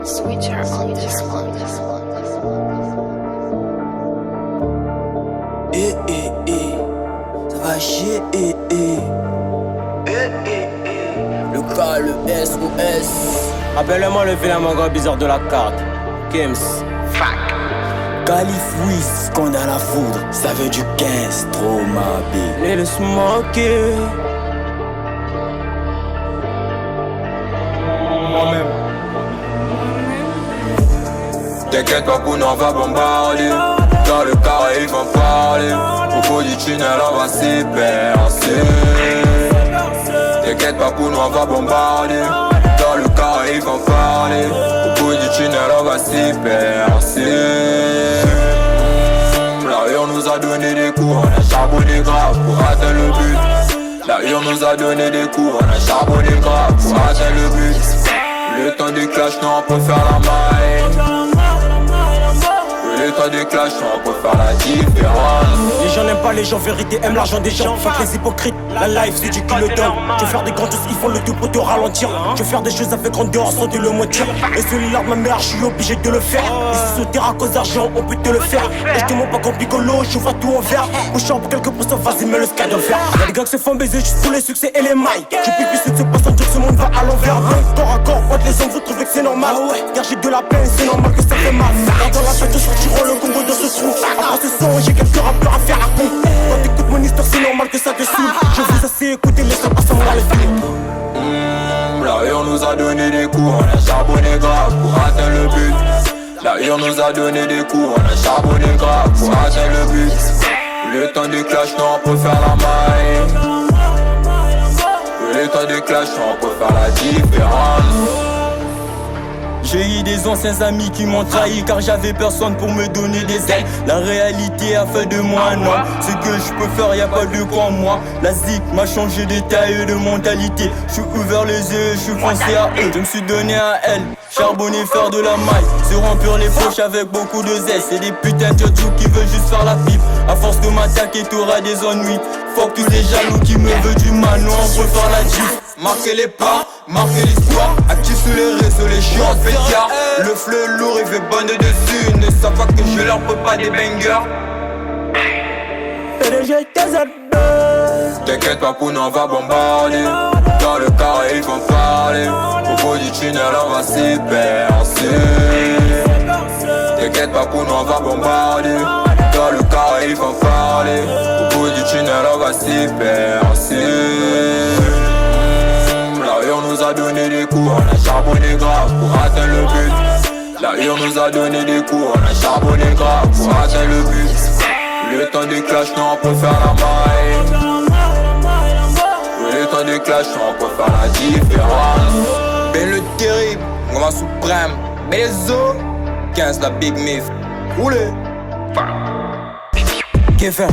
Switcher on this one. Ça va chier, Le K, le SOS. Appelle-moi le vilain mon gars bizarre de la carte. Kims. Calif Wiz, qu'on a la foudre. Ça veut du 15, trop ma bille. Little Smokey. Moi-même. T'inquiète pas pour nous on va bombarder. Dans le carré ils vont parler. Au bout du tunnel on va s'y percer. T'inquiète pas pour nous on va bombarder. Dans le carré ils vont parler. Au bout du tunnel on va s'y percer. La rue on nous a donné des coups, on a charbonné grave pour atteindre le but. La rue on nous a donné des coups, on a charbonné grave pour atteindre le but. Le temps du clash, non on peut faire la maille. Le temps du clash, non on peut faire la différence. Les gens n'aiment pas les gens, vérité aiment l'argent des gens. Fuck les hypocrites, la life c'est du qui le donne. Je vais faire des grandes choses, ils font le tout pour te ralentir. Je vais faire des choses avec grandeur sans te le mentir. Et celui-là de ma mère, je suis obligé de le faire. Et si sauter à cause d'argent, on peut te le faire. Et je te montre pas comme Piccolo, je vois tout en vert. Couche pour quelques pourcents, vas-y mets le sky de fer. Y'a des gars qui se font baiser juste pour les succès et les mailles. Je suis plus de ce passant, dire que ce monde va à l'envers. Corps à corps, entre les hommes, vous trouvez que c'est normal. Car j'ai de la peine, c'est normal que ça fait mal. Dans la fête, je sortiront le Congo de ce trou. Après ce son, j'ai quelques rappeurs à faire à con. Quand t'écoutes mon histoire, c'est normal que ça te saoule. Je vous assez écouter, laisse pas ça voir les films. La rue on nous a donné des coups, on a charbonné grave pour atteindre le but. La rue on nous a donné des coups, on a charbonné grave pour atteindre le but. Le temps du clash, non on peut faire la maille. Le temps du clash, non on peut faire la différence. J'ai eu des anciens amis qui m'ont trahi car j'avais personne pour me donner des ailes. La réalité a fait de moi un homme. Ce que je peux faire, y'a pas de quoi moi. La zik m'a changé d'état et de mentalité. J'suis ouvert les yeux, j'suis foncé à eux. Je me suis donné à elle, charbonner, faire de la maille. Se remplir les poches avec beaucoup de zèle. C'est des putains de joujou qui veulent juste faire la pipe. À force de m'attaquer, t'auras des ennuis. Fuck tous les jaloux qui me veulent du mal. Non, on peut faire la gif. Marquer les pas, marquer l'histoire. Actif sur les réseaux, les chiens pétards. Le fleu lourd, il fait bande dessus. Ils ne savent pas que je leur peux pas des bangers. T'inquiète pas pour nous on va bombarder. Dans le carré ils vont parler. Au bout du tunnel on va s'y percer. T'inquiète pas pour nous on va bombarder. Dans le carré ils vont parler. Au bout du tunnel on va s'y percer. La rue on nous a donné des coups, on a charbonné grave pour atteindre le but. La rue on nous a donné des coups, on a charbonné grave pour atteindre le but. Le temps du clash, non on peut faire la maille. Le temps du clash, non on peut faire la différence. Ben le terrible, Goma suprême, Bezo 15 la Big Myth. Roulez. Kevin.